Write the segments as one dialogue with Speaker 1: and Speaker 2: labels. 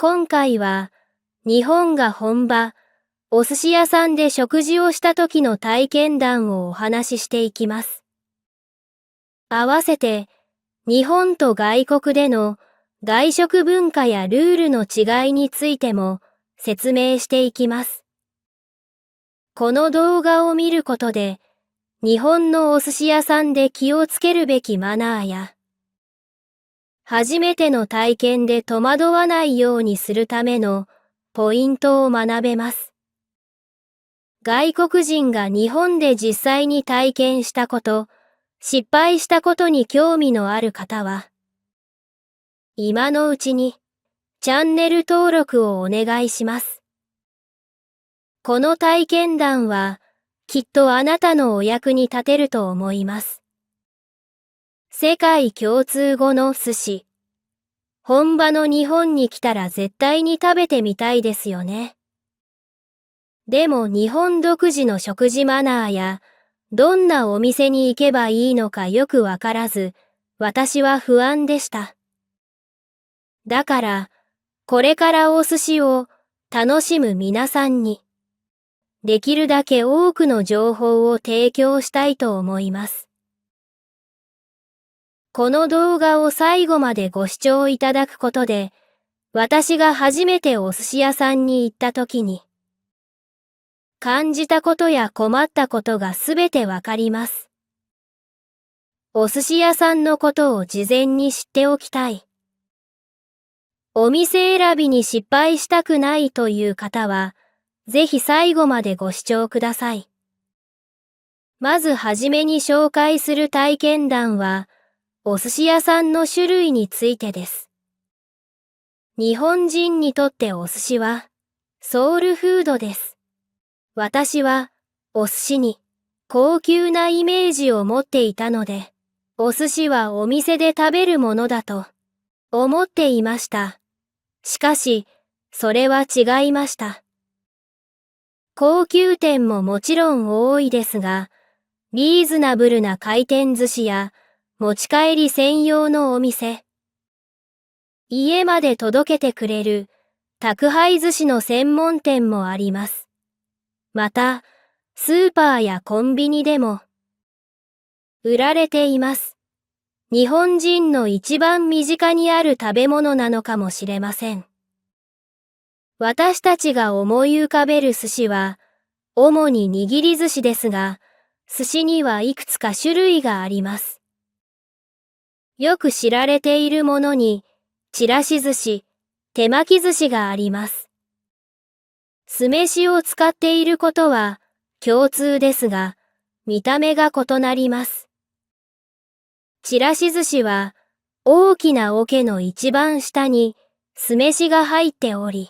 Speaker 1: 今回は、日本が本場、お寿司屋さんで食事をした時の体験談をお話ししていきます。合わせて、日本と外国での外食文化やルールの違いについても説明していきます。この動画を見ることで、日本のお寿司屋さんで気をつけるべきマナーや、初めての体験で戸惑わないようにするためのポイントを学べます。外国人が日本で実際に体験したこと、失敗したことに興味のある方は、今のうちにチャンネル登録をお願いします。この体験談はきっとあなたのお役に立てると思います。世界共通語の寿司。本場の日本に来たら絶対に食べてみたいですよね。でも日本独自の食事マナーや、どんなお店に行けばいいのかよくわからず、私は不安でした。だから、これからお寿司を楽しむ皆さんに、できるだけ多くの情報を提供したいと思います。この動画を最後までご視聴いただくことで、私が初めてお寿司屋さんに行った時に、感じたことや困ったことがすべてわかります。お寿司屋さんのことを事前に知っておきたい。お店選びに失敗したくないという方は、ぜひ最後までご視聴ください。まずはじめに紹介する体験談は、お寿司屋さんの種類についてです。日本人にとってお寿司はソウルフードです。私はお寿司に高級なイメージを持っていたので、お寿司はお店で食べるものだと思っていました。しかし、それは違いました。高級店ももちろん多いですが、リーズナブルな回転寿司や持ち帰り専用のお店、家まで届けてくれる宅配寿司の専門店もあります。また、スーパーやコンビニでも売られています。日本人の一番身近にある食べ物なのかもしれません。私たちが思い浮かべる寿司は、主に握り寿司ですが、寿司にはいくつか種類があります。よく知られているものに、ちらし寿司、手巻き寿司があります。酢飯を使っていることは共通ですが、見た目が異なります。ちらし寿司は、大きな桶の一番下に酢飯が入っており、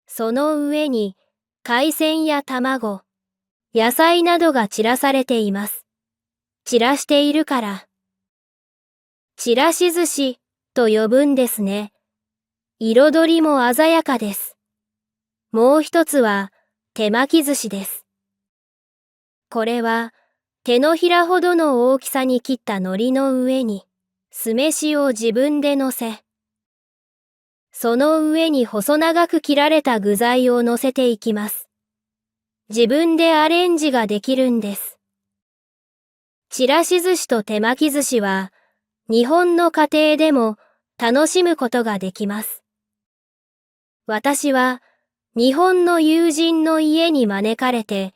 Speaker 1: その上に海鮮や卵、野菜などが散らされています。散らしているから、ちらし寿司と呼ぶんですね。彩りも鮮やかです。もう一つは手巻き寿司です。これは手のひらほどの大きさに切った海苔の上に酢飯を自分で乗せ、その上に細長く切られた具材を乗せていきます。自分でアレンジができるんです。ちらし寿司と手巻き寿司は日本の家庭でも楽しむことができます。私は日本の友人の家に招かれて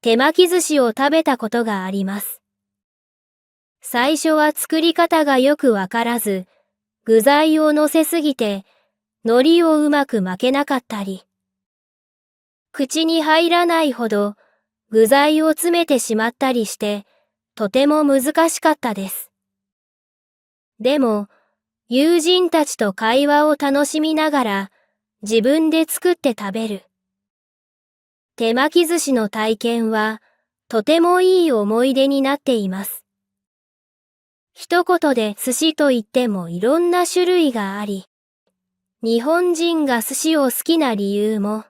Speaker 1: 手巻き寿司を食べたことがあります。最初は作り方がよくわからず、具材を乗せすぎて海苔をうまく巻けなかったり、口に入らないほど具材を詰めてしまったりして、とても難しかったです。でも、友人たちと会話を楽しみながら自分で作って食べる。手巻き寿司の体験はとてもいい思い出になっています。一言で寿司といってもいろんな種類があり、日本人が寿司を好きな理由も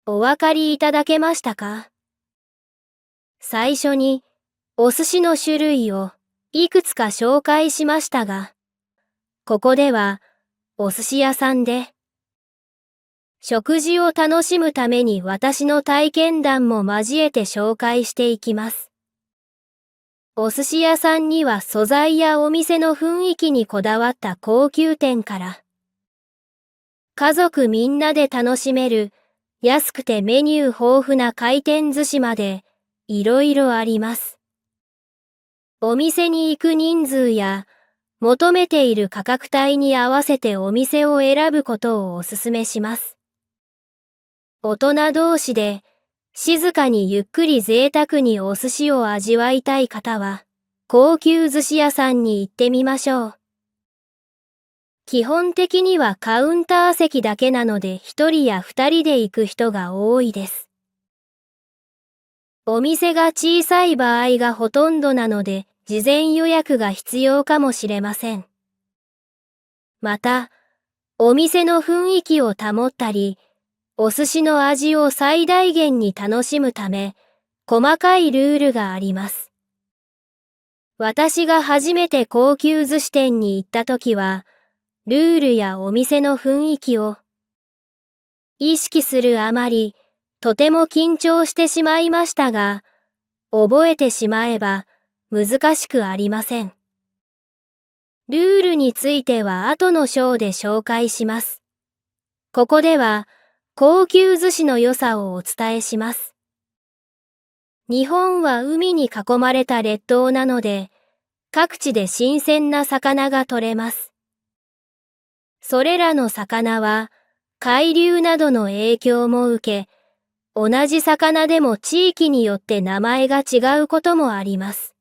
Speaker 1: お分かりいただけましたか？最初にお寿司の種類をいくつか紹介しましたが、ここではお寿司屋さんで、食事を楽しむために私の体験談も交えて紹介していきます。お寿司屋さんには素材やお店の雰囲気にこだわった高級店から、家族みんなで楽しめる安くてメニュー豊富な回転寿司までいろいろあります。お店に行く人数や求めている価格帯に合わせてお店を選ぶことをお勧めします。大人同士で静かにゆっくり贅沢にお寿司を味わいたい方は高級寿司屋さんに行ってみましょう。基本的にはカウンター席だけなので1人や2人で行く人が多いです。お店が小さい場合がほとんどなので事前予約が必要かもしれません。また、お店の雰囲気を保ったり、お寿司の味を最大限に楽しむため、細かいルールがあります。私が初めて高級寿司店に行った時は、ルールやお店の雰囲気を意識するあまり、とても緊張してしまいましたが、覚えてしまえば難しくありません。ルールについては後の章で紹介します。ここでは高級寿司の良さをお伝えします。日本は海に囲まれた列島なので、各地で新鮮な魚が取れます。それらの魚は海流などの影響も受け、同じ魚でも地域によって名前が違うこともあります。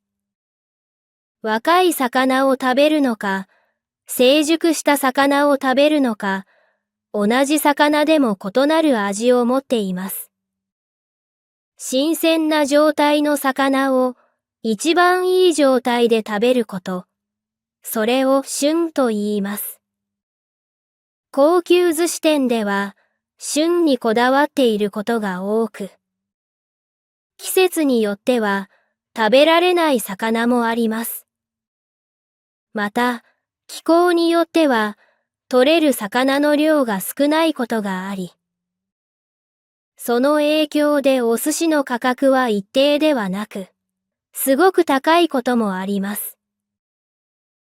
Speaker 1: 若い魚を食べるのか、成熟した魚を食べるのか、同じ魚でも異なる味を持っています。新鮮な状態の魚を一番いい状態で食べること、それを旬と言います。高級寿司店では旬にこだわっていることが多く、季節によっては食べられない魚もあります。また、気候によっては取れる魚の量が少ないことがあり、その影響でお寿司の価格は一定ではなく、すごく高いこともあります。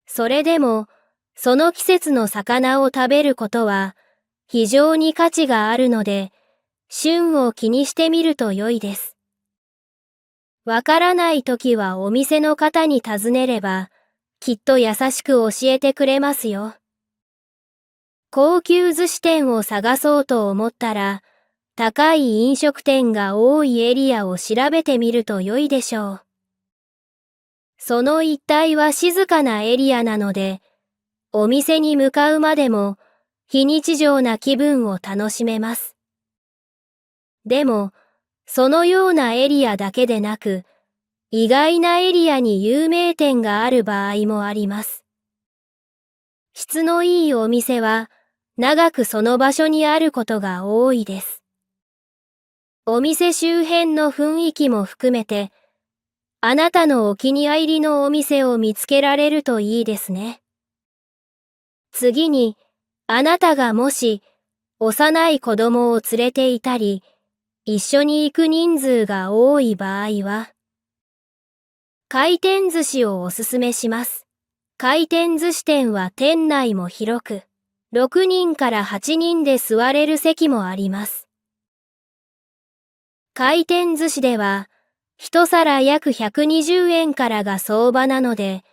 Speaker 1: それでも、その季節の魚を食べることは非常に価値があるので、旬を気にしてみると良いです。わからないときはお店の方に尋ねれば、きっと優しく教えてくれますよ。高級寿司店を探そうと思ったら、高い飲食店が多いエリアを調べてみると良いでしょう。その一帯は静かなエリアなので、お店に向かうまでも非日常な気分を楽しめます。でも、そのようなエリアだけでなく、意外なエリアに有名店がある場合もあります。質のいいお店は、長くその場所にあることが多いです。お店周辺の雰囲気も含めて、あなたのお気に入りのお店を見つけられるといいですね。次に、あなたがもし、幼い子供を連れていたり、一緒に行く人数が多い場合は、回転寿司をおすすめします。回転寿司店は店内も広く、6人から8人で座れる席もあります。回転寿司では、一皿約120円からが相場なので、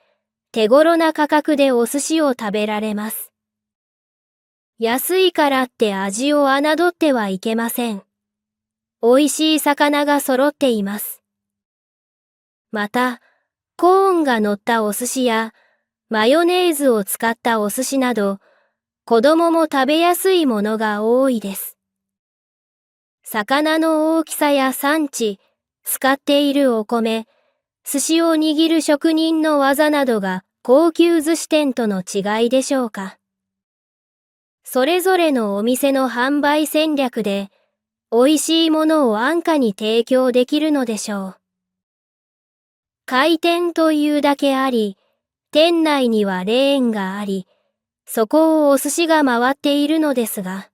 Speaker 1: 手頃な価格でお寿司を食べられます。安いからって味を侮ってはいけません。美味しい魚が揃っています。また、コーンが乗ったお寿司や、マヨネーズを使ったお寿司など、子供も食べやすいものが多いです。魚の大きさや産地、使っているお米、寿司を握る職人の技などが高級寿司店との違いでしょうか。それぞれのお店の販売戦略で、美味しいものを安価に提供できるのでしょう。回転というだけあり、店内にはレーンがあり、そこをお寿司が回っているのですが、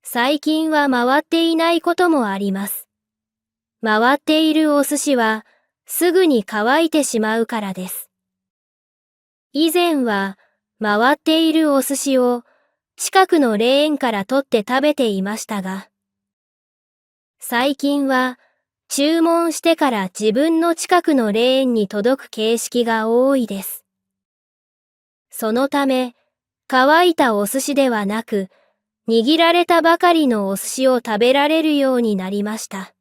Speaker 1: 最近は回っていないこともあります。回っているお寿司はすぐに乾いてしまうからです。以前は回っているお寿司を近くのレーンから取って食べていましたが、最近は注文してから自分の近くのレーンに届く形式が多いです。そのため、乾いたお寿司ではなく、握られたばかりのお寿司を食べられるようになりました。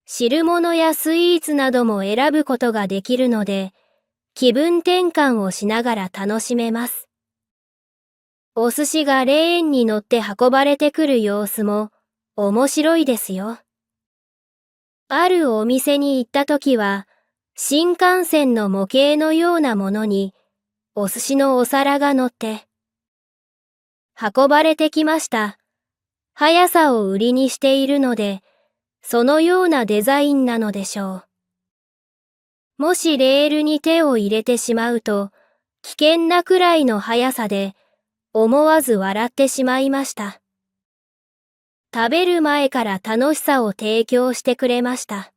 Speaker 1: 汁物やスイーツなども選ぶことができるので、気分転換をしながら楽しめます。お寿司がレーンに乗って運ばれてくる様子も面白いですよ。あるお店に行ったときは、新幹線の模型のようなものにお寿司のお皿が乗って運ばれてきました。速さを売りにしているので、そのようなデザインなのでしょう。もしレールに手を入れてしまうと、危険なくらいの速さで思わず笑ってしまいました。食べる前から楽しさを提供してくれました。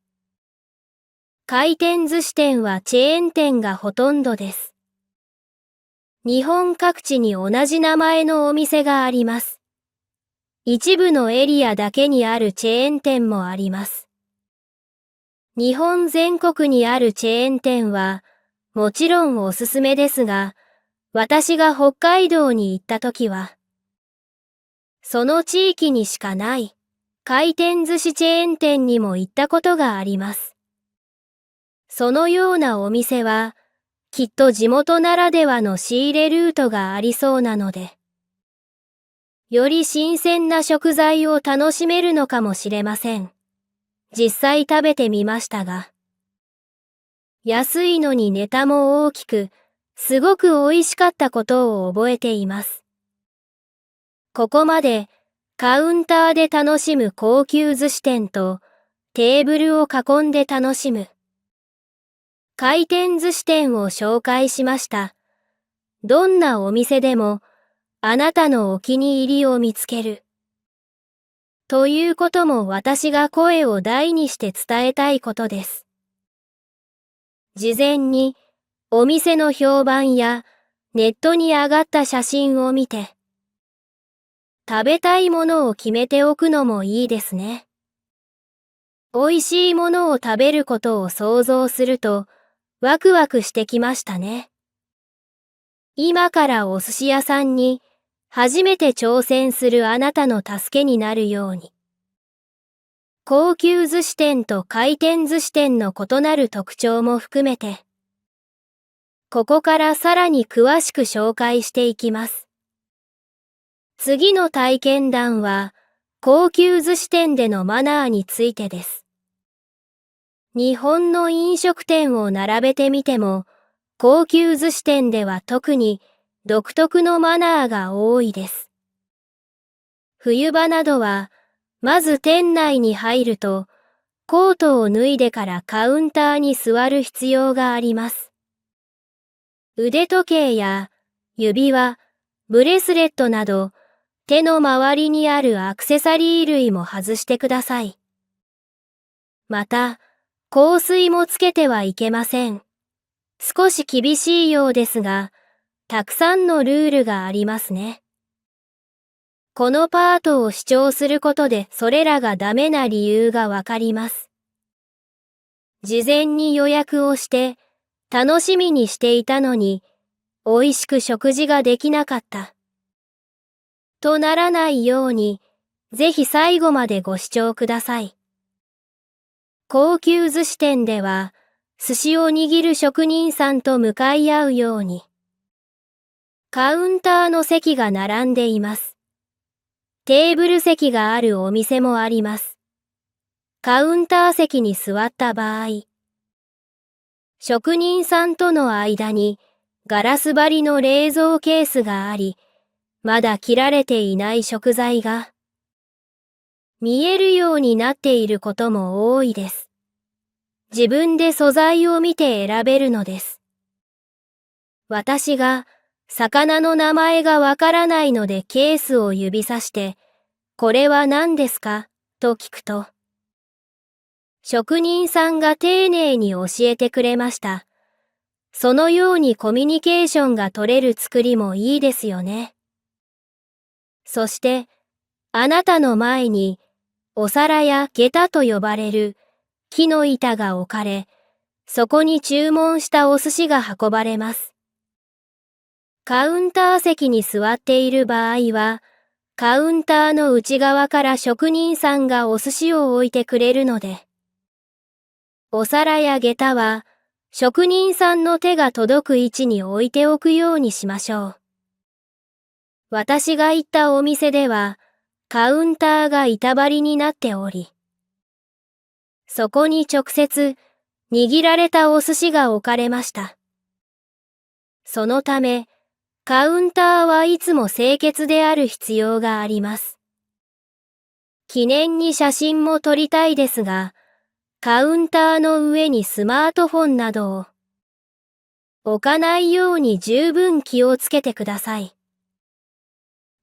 Speaker 1: 回転寿司店はチェーン店がほとんどです。日本各地に同じ名前のお店があります。一部のエリアだけにあるチェーン店もあります。日本全国にあるチェーン店はもちろんおすすめですが、私が北海道に行ったときは、その地域にしかない回転寿司チェーン店にも行ったことがあります。そのようなお店は、きっと地元ならではの仕入れルートがありそうなので、より新鮮な食材を楽しめるのかもしれません。実際食べてみましたが、安いのにネタも大きく、すごく美味しかったことを覚えています。ここまでカウンターで楽しむ高級寿司店とテーブルを囲んで楽しむ回転寿司店を紹介しました。どんなお店でもあなたのお気に入りを見つける。ということも私が声を大にして伝えたいことです。事前にお店の評判やネットに上がった写真を見て、食べたいものを決めておくのもいいですね。美味しいものを食べることを想像するとワクワクしてきましたね。今からお寿司屋さんに初めて挑戦するあなたの助けになるように。高級寿司店と回転寿司店の異なる特徴も含めて、ここからさらに詳しく紹介していきます。次の体験談は、高級寿司店でのマナーについてです。日本の飲食店を並べてみても、高級寿司店では特に独特のマナーが多いです。冬場などは、まず店内に入ると、コートを脱いでからカウンターに座る必要があります。腕時計や指輪、ブレスレットなど、手の周りにあるアクセサリー類も外してください。また、香水もつけてはいけません。少し厳しいようですが、たくさんのルールがありますね。このパートを主張することでそれらがダメな理由がわかります。事前に予約をして楽しみにしていたのに美味しく食事ができなかった。とならないようにぜひ最後までご視聴ください。高級寿司店では寿司を握る職人さんと向かい合うようにカウンターの席が並んでいます。テーブル席があるお店もあります。カウンター席に座った場合、職人さんとの間にガラス張りの冷蔵ケースがあり、まだ切られていない食材が見えるようになっていることも多いです。自分で素材を見て選べるのです。私が魚の名前がわからないのでケースを指さして、これは何ですかと聞くと、職人さんが丁寧に教えてくれました。そのようにコミュニケーションが取れる作りもいいですよね。そして、あなたの前に、お皿や下駄と呼ばれる木の板が置かれ、そこに注文したお寿司が運ばれます。カウンター席に座っている場合は、カウンターの内側から職人さんがお寿司を置いてくれるので、お皿や下駄は、職人さんの手が届く位置に置いておくようにしましょう。私が行ったお店では、カウンターが板張りになっており、そこに直接、握られたお寿司が置かれました。そのため、カウンターはいつも清潔である必要があります。記念に写真も撮りたいですが、カウンターの上にスマートフォンなどを置かないように十分気をつけてください。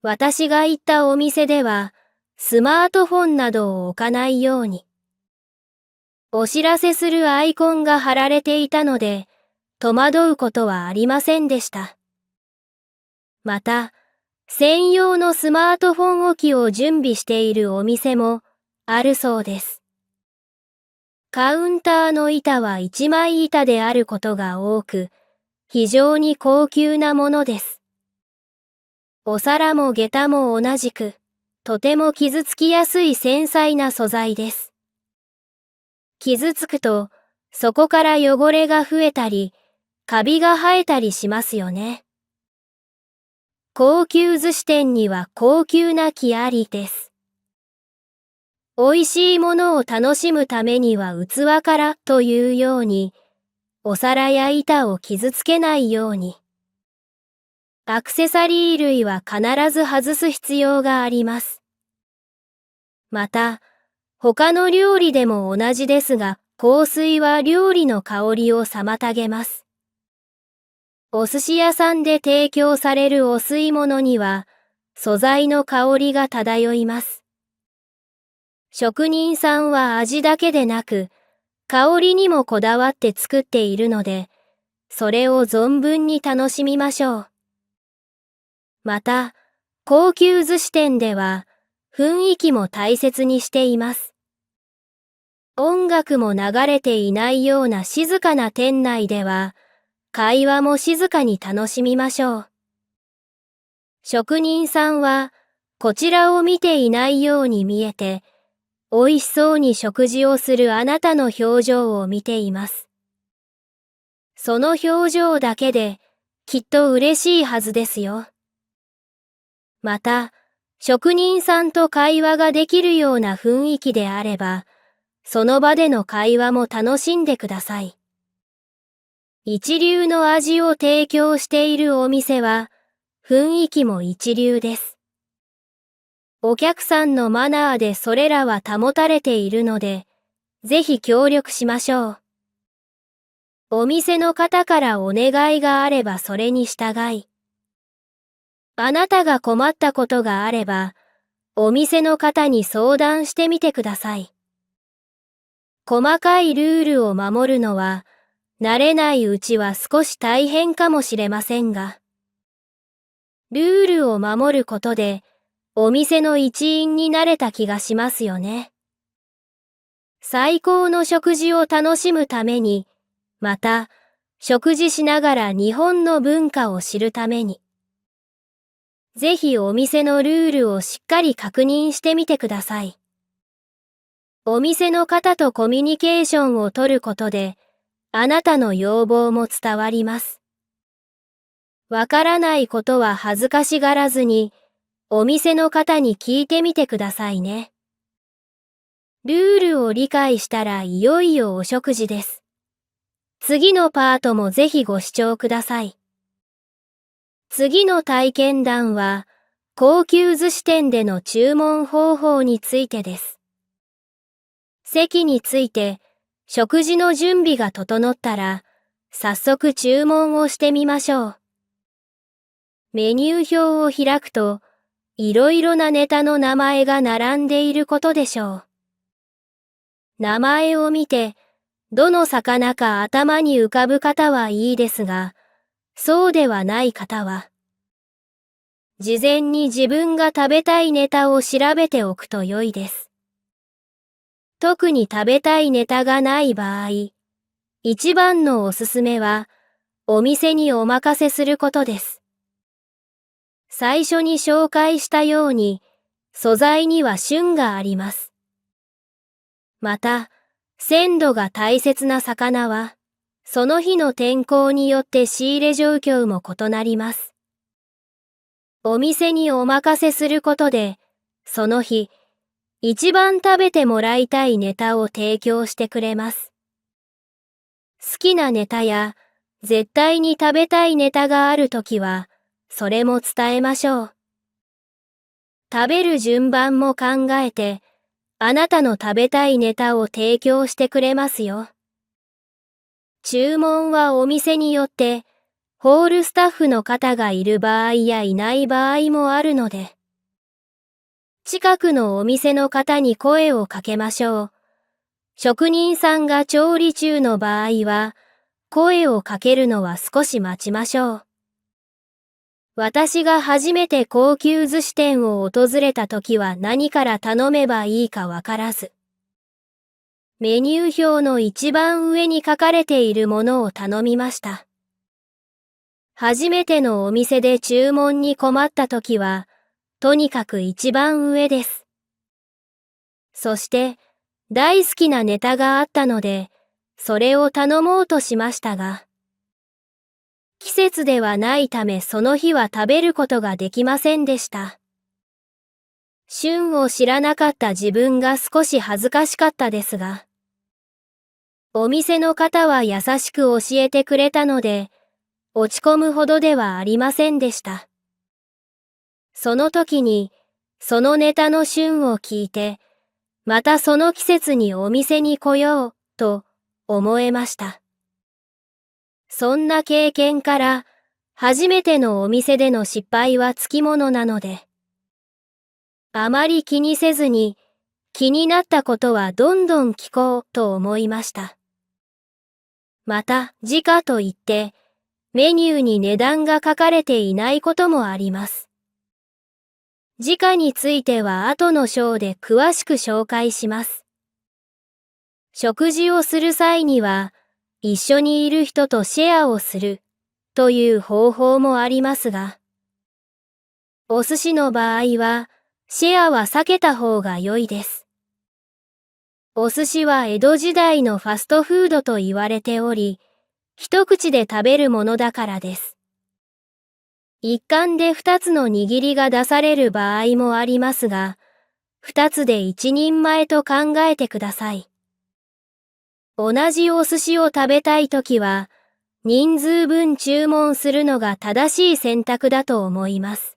Speaker 1: 私が行ったお店では、スマートフォンなどを置かないように。お知らせするアイコンが貼られていたので、戸惑うことはありませんでした。また、専用のスマートフォン置きを準備しているお店もあるそうです。カウンターの板は一枚板であることが多く、非常に高級なものです。お皿も下駄も同じく、とても傷つきやすい繊細な素材です。傷つくと、そこから汚れが増えたり、カビが生えたりしますよね。高級寿司店には高級な木ありです。美味しいものを楽しむためには器からというように、お皿や板を傷つけないように。アクセサリー類は必ず外す必要があります。また、他の料理でも同じですが、香水は料理の香りを妨げます。お寿司屋さんで提供されるお吸い物には、素材の香りが漂います。職人さんは味だけでなく、香りにもこだわって作っているので、それを存分に楽しみましょう。また、高級寿司店では、雰囲気も大切にしています。音楽も流れていないような静かな店内では、会話も静かに楽しみましょう。職人さんは、こちらを見ていないように見えて、美味しそうに食事をするあなたの表情を見ています。その表情だけで、きっと嬉しいはずですよ。また、職人さんと会話ができるような雰囲気であれば、その場での会話も楽しんでください。一流の味を提供しているお店は、雰囲気も一流です。お客さんのマナーでそれらは保たれているので、ぜひ協力しましょう。お店の方からお願いがあればそれに従い、あなたが困ったことがあれば、お店の方に相談してみてください。細かいルールを守るのは、慣れないうちは少し大変かもしれませんが、ルールを守ることで、お店の一員になれた気がしますよね。最高の食事を楽しむために、また、食事しながら日本の文化を知るために、ぜひお店のルールをしっかり確認してみてください。お店の方とコミュニケーションをとることで、あなたの要望も伝わります。わからないことは恥ずかしがらずに、お店の方に聞いてみてくださいね。ルールを理解したらいよいよお食事です。次のパートもぜひご視聴ください。次の体験談は、高級寿司店での注文方法についてです。席について、食事の準備が整ったら、早速注文をしてみましょう。メニュー表を開くと、いろいろなネタの名前が並んでいることでしょう。名前を見て、どの魚か頭に浮かぶ方はいいですが、そうではない方は、事前に自分が食べたいネタを調べておくと良いです。特に食べたいネタがない場合、一番のおすすめは、お店にお任せすることです。最初に紹介したように、素材には旬があります。また、鮮度が大切な魚は、その日の天候によって仕入れ状況も異なります。お店にお任せすることで、その日、一番食べてもらいたいネタを提供してくれます。好きなネタや、絶対に食べたいネタがあるときは、それも伝えましょう。食べる順番も考えて、あなたの食べたいネタを提供してくれますよ。注文はお店によって、ホールスタッフの方がいる場合やいない場合もあるので、近くのお店の方に声をかけましょう。職人さんが調理中の場合は、声をかけるのは少し待ちましょう。私が初めて高級寿司店を訪れた時は何から頼めばいいかわからず、メニュー表の一番上に書かれているものを頼みました。初めてのお店で注文に困った時は、とにかく一番上です。そして、大好きなネタがあったので、それを頼もうとしましたが、季節ではないためその日は食べることができませんでした。旬を知らなかった自分が少し恥ずかしかったですが、お店の方は優しく教えてくれたので、落ち込むほどではありませんでした。その時に、そのネタの旬を聞いて、またその季節にお店に来よう、と思えました。そんな経験から、初めてのお店での失敗はつきものなので、あまり気にせずに、気になったことはどんどん聞こうと思いました。また、時価といって、メニューに値段が書かれていないこともあります。時価については後の章で詳しく紹介します。食事をする際には、一緒にいる人とシェアをするという方法もありますが、お寿司の場合は、シェアは避けた方が良いです。お寿司は江戸時代のファストフードと言われており、一口で食べるものだからです。一貫で二つの握りが出される場合もありますが、二つで一人前と考えてください。同じお寿司を食べたいときは、人数分注文するのが正しい選択だと思います。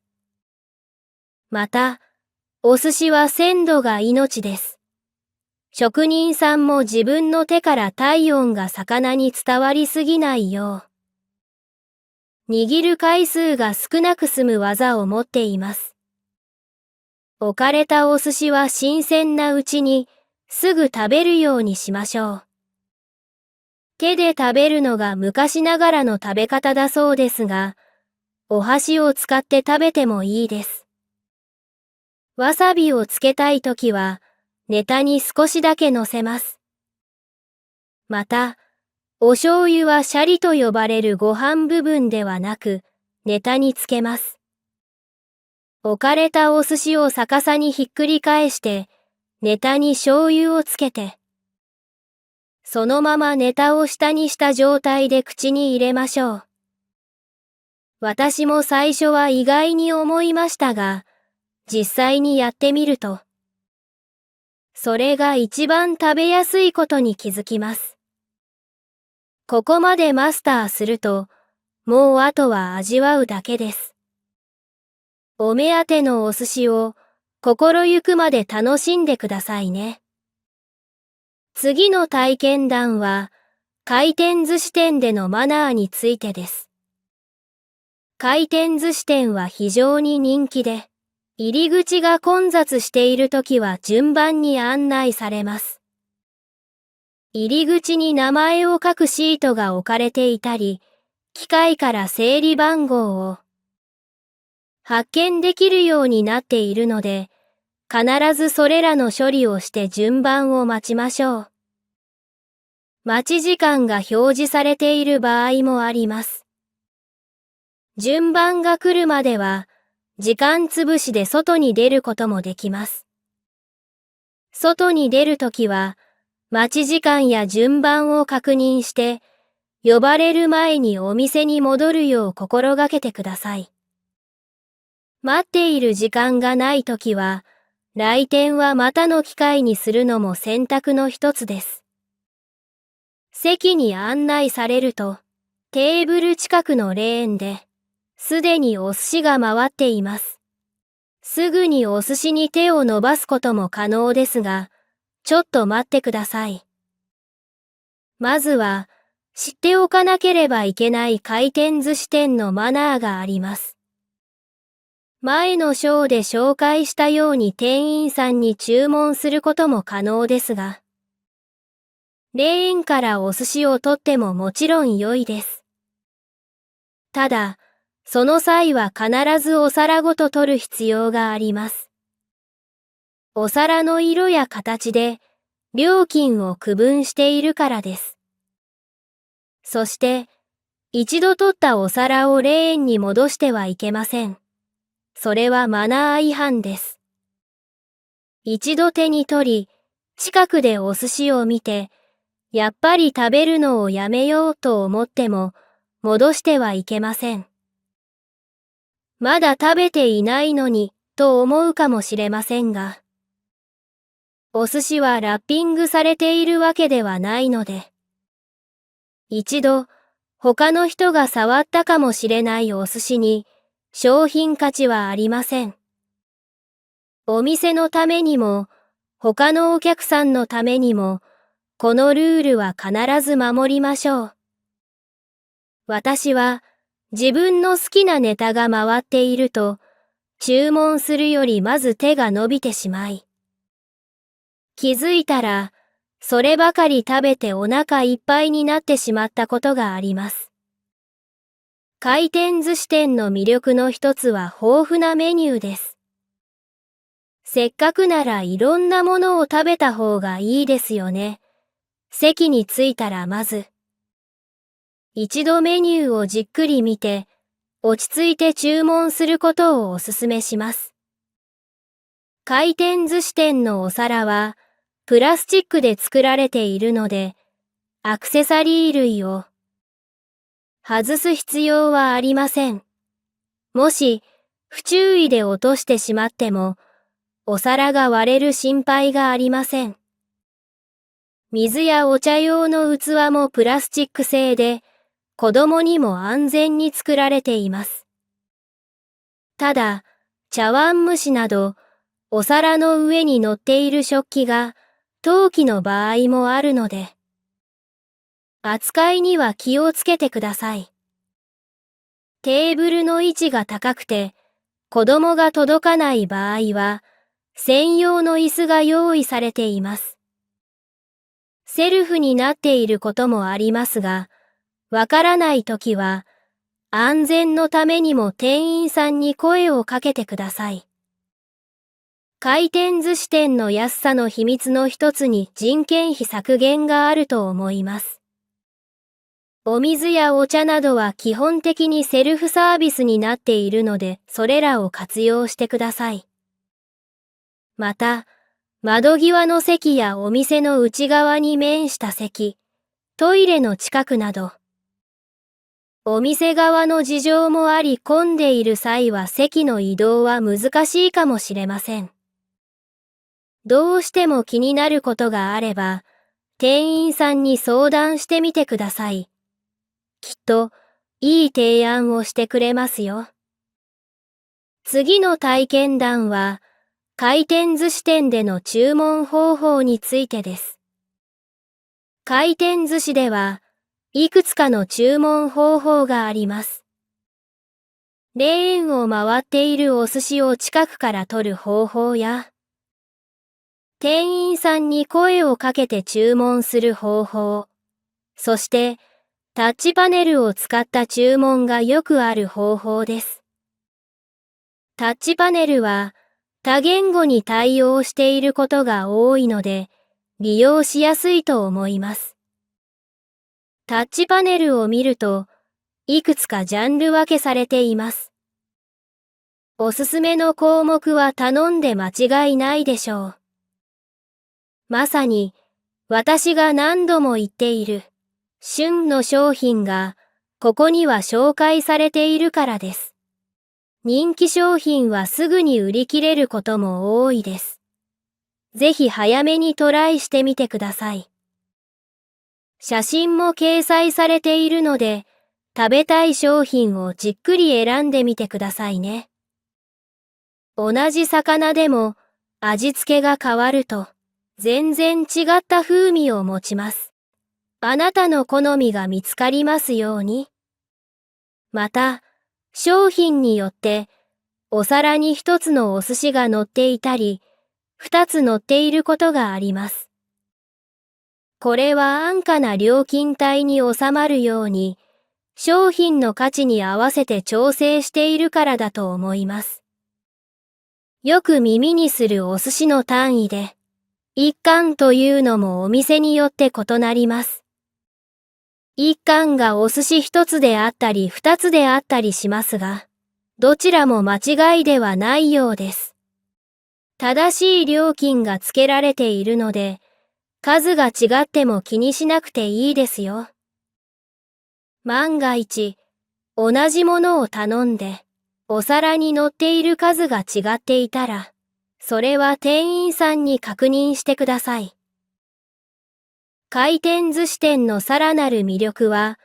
Speaker 1: また、お寿司は鮮度が命です。職人さんも自分の手から体温が魚に伝わりすぎないよう、握る回数が少なく済む技を持っています。置かれたお寿司は新鮮なうちにすぐ食べるようにしましょう。手で食べるのが昔ながらの食べ方だそうですが、お箸を使って食べてもいいです。わさびをつけたいときは、ネタに少しだけ乗せます。また、お醤油はシャリと呼ばれるご飯部分ではなく、ネタにつけます。置かれたお寿司を逆さにひっくり返して、ネタに醤油をつけて、そのままネタを下にした状態で口に入れましょう。私も最初は意外に思いましたが、実際にやってみると、それが一番食べやすいことに気づきます。ここまでマスターすると、もうあとは味わうだけです。お目当てのお寿司を心ゆくまで楽しんでくださいね。次の体験談は、回転寿司店でのマナーについてです。回転寿司店は非常に人気で、入り口が混雑しているときは順番に案内されます。入り口に名前を書くシートが置かれていたり、機械から整理番号を発見できるようになっているので、必ずそれらの処理をして順番を待ちましょう。待ち時間が表示されている場合もあります。順番が来るまでは、時間つぶしで外に出ることもできます。外に出るときは、待ち時間や順番を確認して、呼ばれる前にお店に戻るよう心がけてください。待っている時間がないときは、来店はまたの機会にするのも選択の一つです。席に案内されると、テーブル近くのレーンで、すでにお寿司が回っています。すぐにお寿司に手を伸ばすことも可能ですが、ちょっと待ってください。まずは、知っておかなければいけない回転寿司店のマナーがあります。前の章で紹介したように店員さんに注文することも可能ですが、レーンからお寿司を取ってももちろん良いです。ただ、その際は必ずお皿ごと取る必要があります。お皿の色や形で料金を区分しているからです。そして、一度取ったお皿をレーンに戻してはいけません。それはマナー違反です。一度手に取り、近くでお寿司を見て、やっぱり食べるのをやめようと思っても、戻してはいけません。まだ食べていないのに、と思うかもしれませんが、お寿司はラッピングされているわけではないので、一度、他の人が触ったかもしれないお寿司に、商品価値はありません。お店のためにも、他のお客さんのためにも、このルールは必ず守りましょう。私は、自分の好きなネタが回っていると、注文するよりまず手が伸びてしまい、気づいたら、そればかり食べてお腹いっぱいになってしまったことがあります。回転寿司店の魅力の一つは豊富なメニューです。せっかくならいろんなものを食べた方がいいですよね。席に着いたらまず、一度メニューをじっくり見て、落ち着いて注文することをお勧めします。回転寿司店のお皿は、プラスチックで作られているので、アクセサリー類を外す必要はありません。もし、不注意で落としてしまっても、お皿が割れる心配がありません。水やお茶用の器もプラスチック製で、子供にも安全に作られています。ただ、茶碗蒸しなど、お皿の上に乗っている食器が、陶器の場合もあるので、扱いには気をつけてください。テーブルの位置が高くて、子供が届かない場合は、専用の椅子が用意されています。セルフになっていることもありますが、わからないときは、安全のためにも店員さんに声をかけてください。回転寿司店の安さの秘密の一つに人件費削減があると思います。お水やお茶などは基本的にセルフサービスになっているので、それらを活用してください。また、窓際の席やお店の内側に面した席、トイレの近くなど、お店側の事情もあり混んでいる際は席の移動は難しいかもしれません。どうしても気になることがあれば、店員さんに相談してみてください。きっと、いい提案をしてくれますよ。次の体験談は、回転寿司店での注文方法についてです。回転寿司では、いくつかの注文方法があります。レーンを回っているお寿司を近くから取る方法や、店員さんに声をかけて注文する方法、そしてタッチパネルを使った注文がよくある方法です。タッチパネルは多言語に対応していることが多いので、利用しやすいと思います。タッチパネルを見ると、いくつかジャンル分けされています。おすすめの項目は頼んで間違いないでしょう。まさに、私が何度も言っている、旬の商品が、ここには紹介されているからです。人気商品はすぐに売り切れることも多いです。ぜひ早めにトライしてみてください。写真も掲載されているので、食べたい商品をじっくり選んでみてくださいね。同じ魚でも味付けが変わると全然違った風味を持ちます。あなたの好みが見つかりますように。また、商品によってお皿に一つのお寿司が乗っていたり、二つ乗っていることがあります。これは安価な料金帯に収まるように、商品の価値に合わせて調整しているからだと思います。よく耳にするお寿司の単位で、一貫というのもお店によって異なります。一貫がお寿司一つであったり二つであったりしますが、どちらも間違いではないようです。正しい料金がつけられているので、数が違っても気にしなくていいですよ。万が一、同じものを頼んで、お皿に乗っている数が違っていたら、それは店員さんに確認してください。回転寿司店のさらなる魅力は、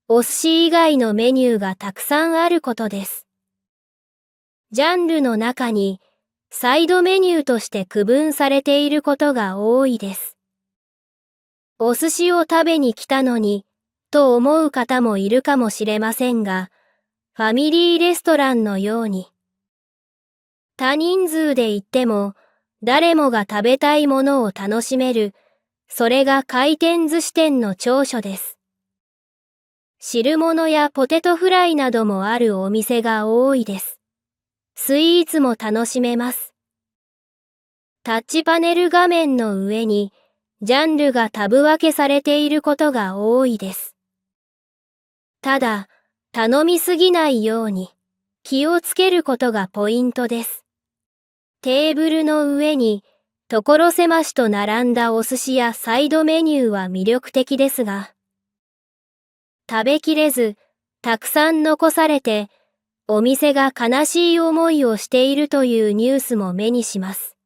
Speaker 1: お寿司以外のメニューがたくさんあることです。ジャンルの中に、サイドメニューとして区分されていることが多いです。お寿司を食べに来たのに、と思う方もいるかもしれませんが、ファミリーレストランのように、多人数で行っても、誰もが食べたいものを楽しめる、それが回転寿司店の長所です。汁物やポテトフライなどもあるお店が多いです。スイーツも楽しめます。タッチパネル画面の上に、ジャンルがタブ分けされていることが多いです。ただ、頼みすぎないように気をつけることがポイントです。テーブルの上に所狭しと並んだお寿司やサイドメニューは魅力的ですが、食べきれずたくさん残されてお店が悲しい思いをしているというニュースも目にします。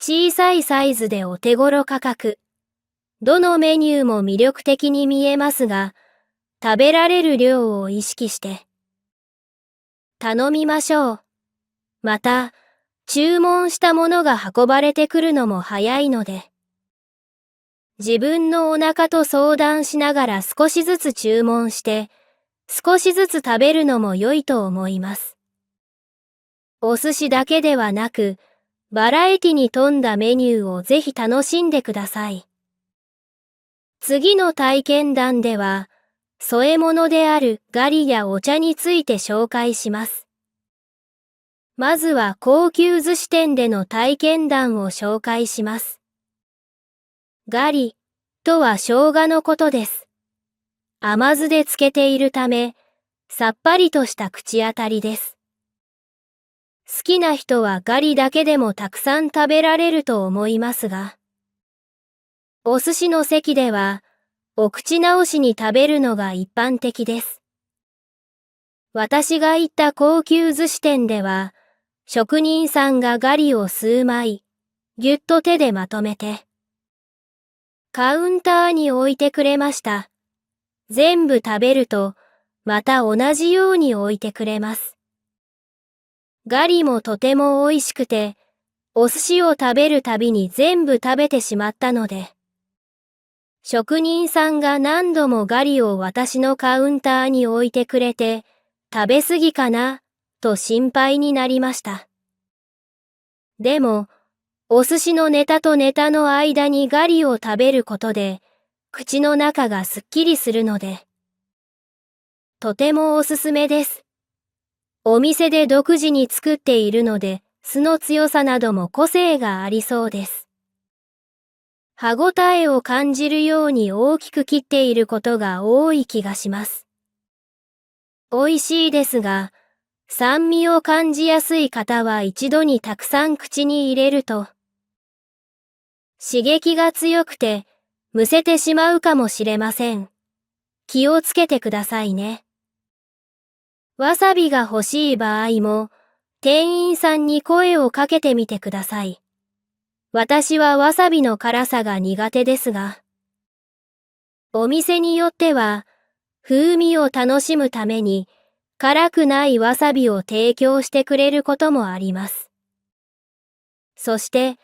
Speaker 1: 小さいサイズでお手頃価格。どのメニューも魅力的に見えますが、食べられる量を意識して頼みましょう。また、注文したものが運ばれてくるのも早いので、自分のお腹と相談しながら少しずつ注文して、少しずつ食べるのも良いと思います。お寿司だけではなく、バラエティに富んだメニューをぜひ楽しんでください。次の体験談では、添え物であるガリやお茶について紹介します。まずは高級寿司店での体験談を紹介します。ガリとは生姜のことです。甘酢で漬けているため、さっぱりとした口当たりです。好きな人はガリだけでもたくさん食べられると思いますが、お寿司の席では、お口直しに食べるのが一般的です。私が行った高級寿司店では、職人さんがガリを数枚、ぎゅっと手でまとめて、カウンターに置いてくれました。全部食べると、また同じように置いてくれます。ガリもとても美味しくて、お寿司を食べるたびに全部食べてしまったので、職人さんが何度もガリを私のカウンターに置いてくれて、食べ過ぎかな、と心配になりました。でも、お寿司のネタとネタの間にガリを食べることで、口の中がすっきりするので、とてもおすすめです。お店で独自に作っているので、酢の強さなども個性がありそうです。歯ごたえを感じるように大きく切っていることが多い気がします。美味しいですが、酸味を感じやすい方は一度にたくさん口に入れると、刺激が強くて、むせてしまうかもしれません。気をつけてくださいね。わさびが欲しい場合も、店員さんに声をかけてみてください。私はわさびの辛さが苦手ですが、お店によっては、風味を楽しむために、辛くないわさびを提供してくれることもあります。そして、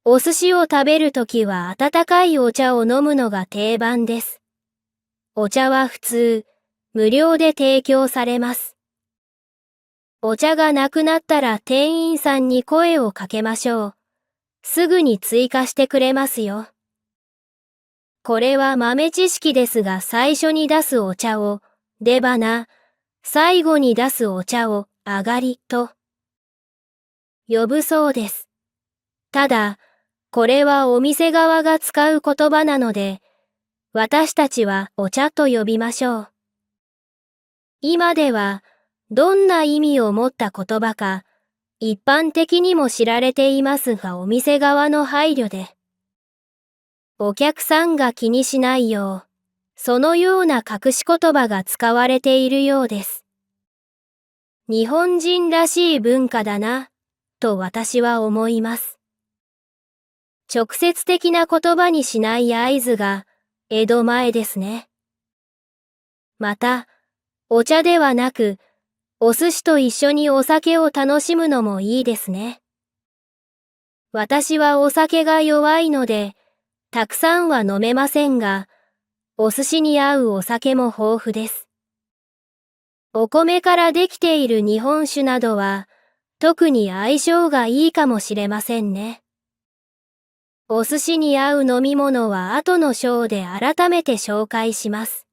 Speaker 1: お寿司を食べるときは温かいお茶を飲むのが定番です。お茶は普通、無料で提供されます。お茶がなくなったら店員さんに声をかけましょう。すぐに追加してくれますよ。これは豆知識ですが、最初に出すお茶を出花、最後に出すお茶を上がりと呼ぶそうです。ただ、これはお店側が使う言葉なので、私たちはお茶と呼びましょう。今では、どんな意味を持った言葉か、一般的にも知られていますが、お店側の配慮で、お客さんが気にしないよう、そのような隠し言葉が使われているようです。日本人らしい文化だな、と私は思います。直接的な言葉にしない合図が、江戸前ですね。また、お茶ではなく、お寿司と一緒にお酒を楽しむのもいいですね。私はお酒が弱いので、たくさんは飲めませんが、お寿司に合うお酒も豊富です。お米からできている日本酒などは、特に相性がいいかもしれませんね。お寿司に合う飲み物は後の章で改めて紹介します。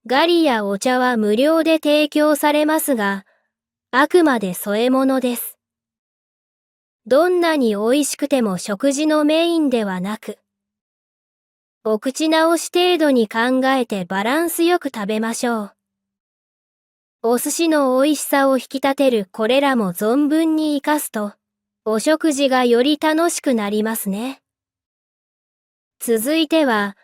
Speaker 1: ガリやお茶は無料で提供されますが、あくまで添え物です。どんなに美味しくても食事のメインではなく、お口直し程度に考えてバランスよく食べましょう。お寿司の美味しさを引き立てるこれらも存分に活かすと、お食事がより楽しくなりますね。続いては、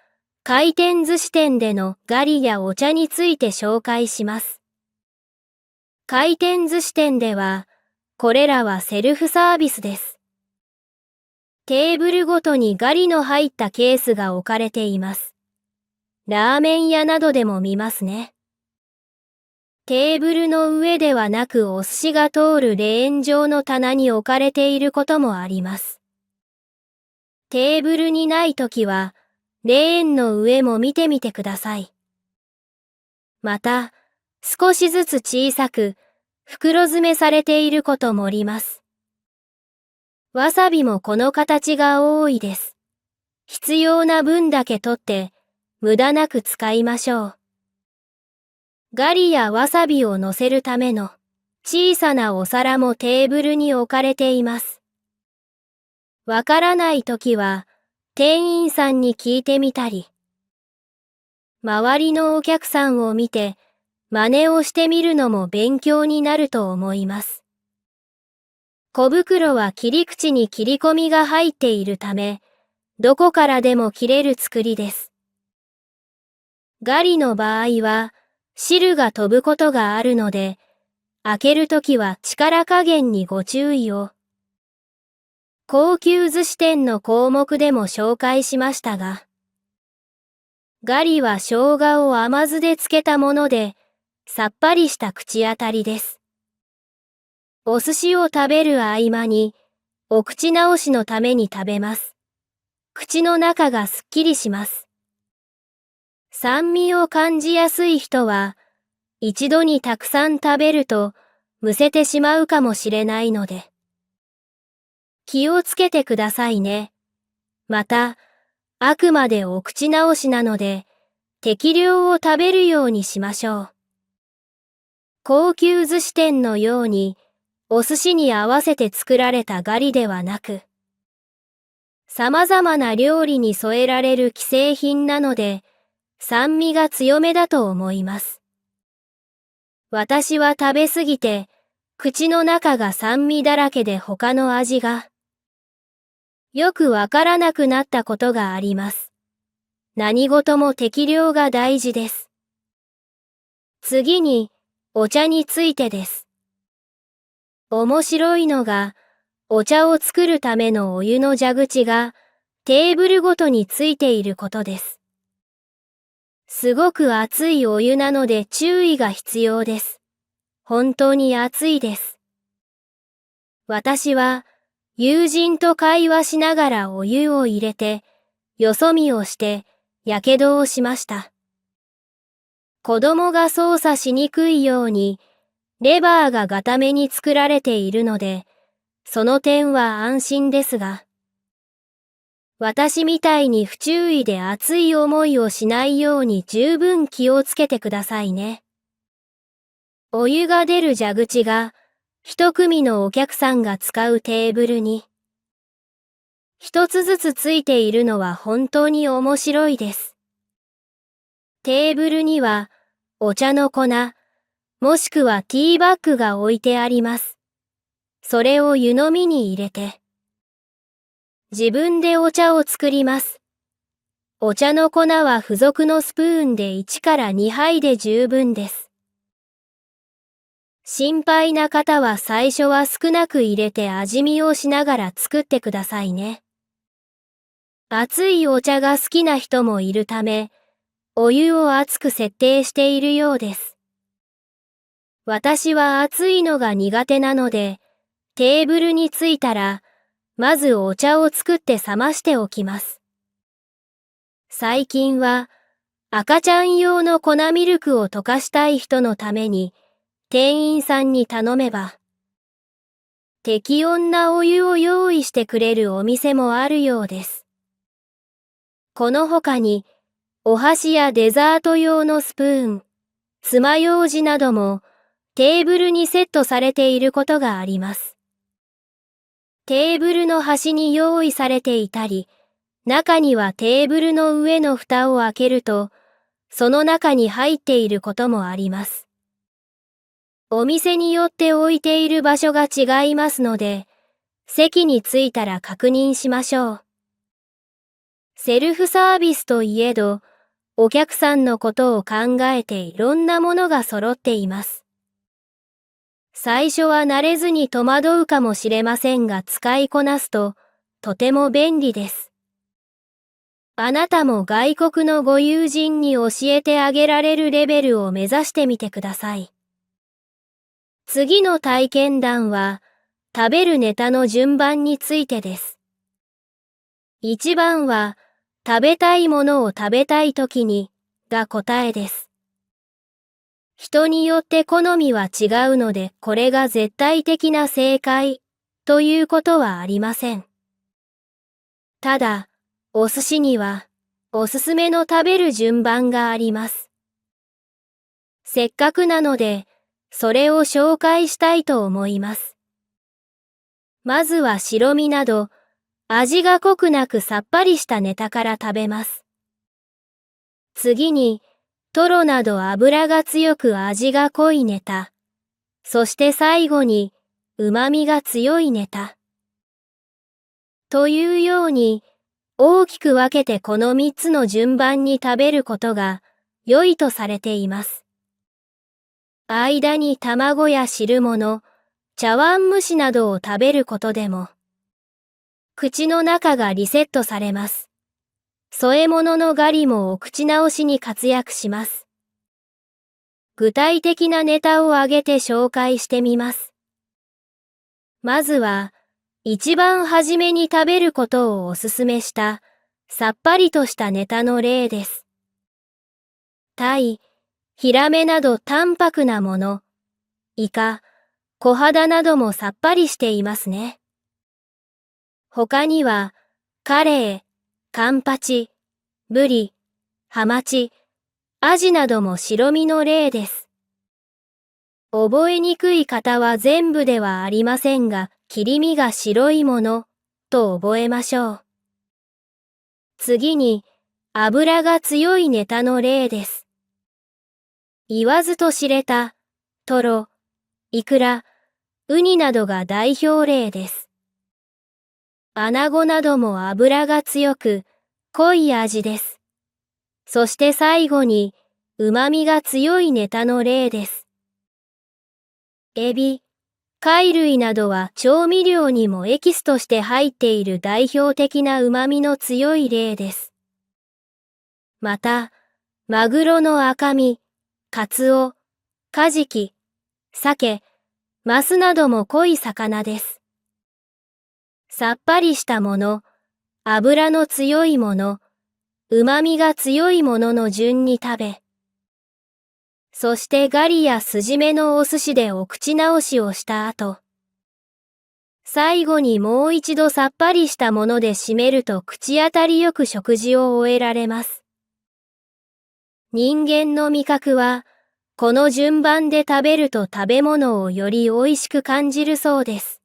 Speaker 1: 回転寿司店でのガリやお茶について紹介します。回転寿司店では、これらはセルフサービスです。テーブルごとにガリの入ったケースが置かれています。ラーメン屋などでも見ますね。テーブルの上ではなくお寿司が通るレーン上の棚に置かれていることもあります。テーブルにないときは、レーンの上も見てみてください。また、少しずつ小さく、袋詰めされていることもあります。わさびもこの形が多いです。必要な分だけ取って、無駄なく使いましょう。ガリやわさびを乗せるための小さなお皿もテーブルに置かれています。わからないときは、店員さんに聞いてみたり、周りのお客さんを見て、真似をしてみるのも勉強になると思います。小袋は切り口に切り込みが入っているため、どこからでも切れる作りです。ガリの場合は、汁が飛ぶことがあるので、開けるときは力加減にご注意を。高級寿司店の項目でも紹介しましたが、ガリは生姜を甘酢で漬けたもので、さっぱりした口当たりです。お寿司を食べる合間に、お口直しのために食べます。口の中がすっきりします。酸味を感じやすい人は、一度にたくさん食べるとむせてしまうかもしれないので。気をつけてくださいね。また、あくまでお口直しなので、適量を食べるようにしましょう。高級寿司店のように、お寿司に合わせて作られたガリではなく、様々な料理に添えられる既製品なので、酸味が強めだと思います。私は食べすぎて、口の中が酸味だらけで他の味が、よくわからなくなったことがあります。何事も適量が大事です。次に、お茶についてです。面白いのが、お茶を作るためのお湯の蛇口がテーブルごとについていることです。すごく熱いお湯なので注意が必要です。本当に熱いです。私は友人と会話しながらお湯を入れて、よそ見をして、やけどをしました。子供が操作しにくいように、レバーが固めに作られているので、その点は安心ですが、私みたいに不注意で熱い思いをしないように十分気をつけてくださいね。お湯が出る蛇口が、一組のお客さんが使うテーブルに、一つずつついているのは本当に面白いです。テーブルには、お茶の粉、もしくはティーバッグが置いてあります。それを湯飲みに入れて、自分でお茶を作ります。お茶の粉は付属のスプーンで1から2杯で十分です。心配な方は最初は少なく入れて味見をしながら作ってくださいね。熱いお茶が好きな人もいるため、お湯を熱く設定しているようです。私は熱いのが苦手なので、テーブルに着いたら、まずお茶を作って冷ましておきます。最近は、赤ちゃん用の粉ミルクを溶かしたい人のために、店員さんに頼めば、適温なお湯を用意してくれるお店もあるようです。この他に、お箸やデザート用のスプーン、爪楊枝などもテーブルにセットされていることがあります。テーブルの端に用意されていたり、中にはテーブルの上の蓋を開けると、その中に入っていることもあります。お店によって置いている場所が違いますので、席に着いたら確認しましょう。セルフサービスといえど、お客さんのことを考えていろんなものが揃っています。最初は慣れずに戸惑うかもしれませんが使いこなすととても便利です。あなたも外国のご友人に教えてあげられるレベルを目指してみてください。次の体験談は食べるネタの順番についてです。1番は食べたいものを食べたいときにが答えです。人によって好みは違うのでこれが絶対的な正解ということはありません。ただ、お寿司にはおすすめの食べる順番があります。せっかくなのでそれを紹介したいと思います。まずは白身など味が濃くなくさっぱりしたネタから食べます。次に、トロなど脂が強く味が濃いネタ。そして最後に、旨味が強いネタ。というように、大きく分けてこの3つの順番に食べることが良いとされています。間に卵や汁物、茶碗蒸しなどを食べることでも、口の中がリセットされます。添え物のガリもお口直しに活躍します。具体的なネタを挙げて紹介してみます。まずは、一番初めに食べることをおすすめした、さっぱりとしたネタの例です。タイ、ヒラメなど淡白なもの、イカ、小肌などもさっぱりしていますね。他には、カレイ、カンパチ、ブリ、ハマチ、アジなども白身の例です。覚えにくい方は全部ではありませんが、切り身が白いもの、と覚えましょう。次に、脂が強いネタの例です。言わずと知れた、トロ、イクラ、ウニなどが代表例です。アナゴなども脂が強く、濃い味です。そして最後に、旨味が強いネタの例です。エビ、貝類などは調味料にもエキスとして入っている代表的な旨味の強い例です。また、マグロの赤身、カツオ、カジキ、鮭、マスなども濃い魚です。さっぱりしたもの、脂の強いもの、旨味が強いものの順に食べ、そしてガリやスジメのお寿司でお口直しをした後、最後にもう一度さっぱりしたもので締めると口当たりよく食事を終えられます。人間の味覚は、この順番で食べると食べ物をより美味しく感じるそうです。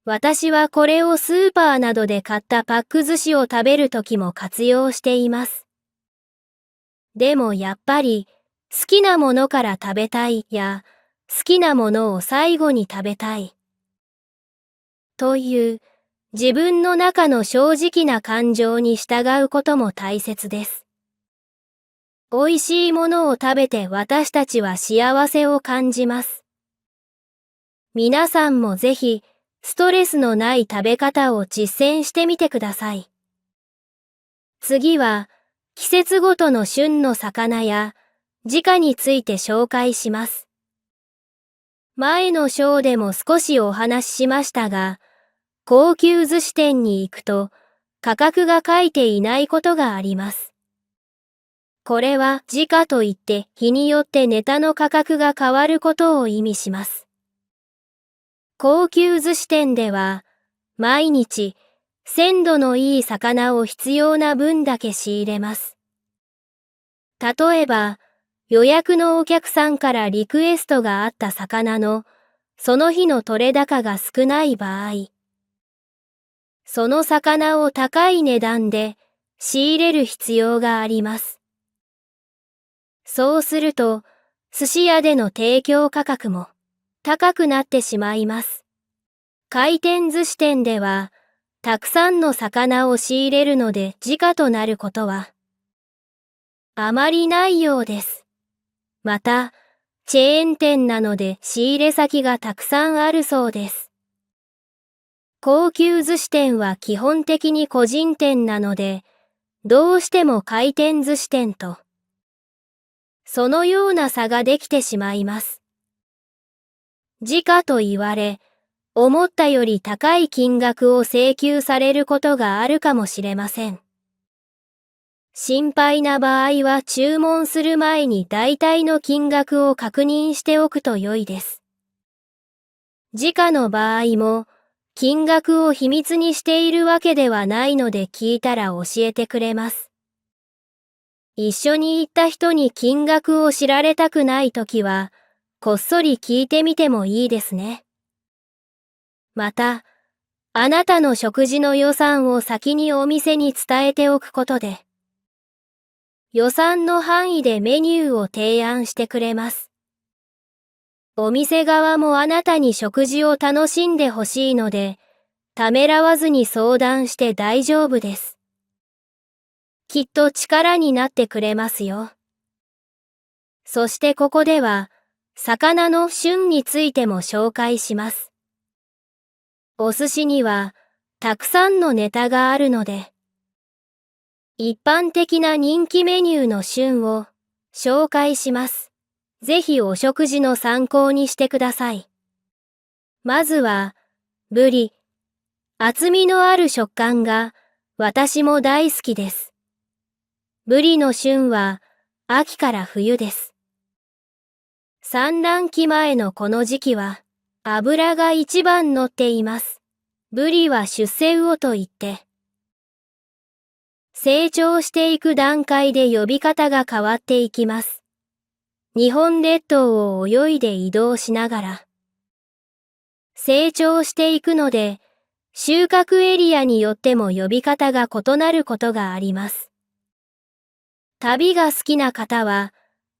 Speaker 1: 私はこれをスーパーなどで買ったパック寿司を食べるときも活用しています。でもやっぱり、好きなものから食べたいや、好きなものを最後に食べたい。という、自分の中の正直な感情に従うことも大切です。美味しいものを食べて私たちは幸せを感じます。皆さんもぜひ、ストレスのない食べ方を実践してみてください。次は、季節ごとの旬の魚や、時価について紹介します。前の章でも少しお話ししましたが、高級寿司店に行くと、価格が書いていないことがあります。これは時価といって日によってネタの価格が変わることを意味します。高級寿司店では、毎日、鮮度のいい魚を必要な分だけ仕入れます。例えば、予約のお客さんからリクエストがあった魚の、その日の取れ高が少ない場合、その魚を高い値段で仕入れる必要があります。そうすると、寿司屋での提供価格も高くなってしまいます。回転寿司店では、たくさんの魚を仕入れるので時価となることは、あまりないようです。また、チェーン店なので仕入れ先がたくさんあるそうです。高級寿司店は基本的に個人店なので、どうしても回転寿司店と、そのような差ができてしまいます。時価と言われ、思ったより高い金額を請求されることがあるかもしれません。心配な場合は注文する前に大体の金額を確認しておくと良いです。時価の場合も、金額を秘密にしているわけではないので聞いたら教えてくれます。一緒に行った人に金額を知られたくないときは、こっそり聞いてみてもいいですね。また、あなたの食事の予算を先にお店に伝えておくことで、予算の範囲でメニューを提案してくれます。お店側もあなたに食事を楽しんでほしいので、ためらわずに相談して大丈夫です。きっと力になってくれますよ。そしてここでは、魚の旬についても紹介します。お寿司には、たくさんのネタがあるので、一般的な人気メニューの旬を紹介します。ぜひお食事の参考にしてください。まずは、ブリ。厚みのある食感が私も大好きです。ブリの旬は秋から冬です。産卵期前のこの時期は、脂が一番乗っています。ブリは出世魚といって、成長していく段階で呼び方が変わっていきます。日本列島を泳いで移動しながら、成長していくので、収穫エリアによっても呼び方が異なることがあります。旅が好きな方は、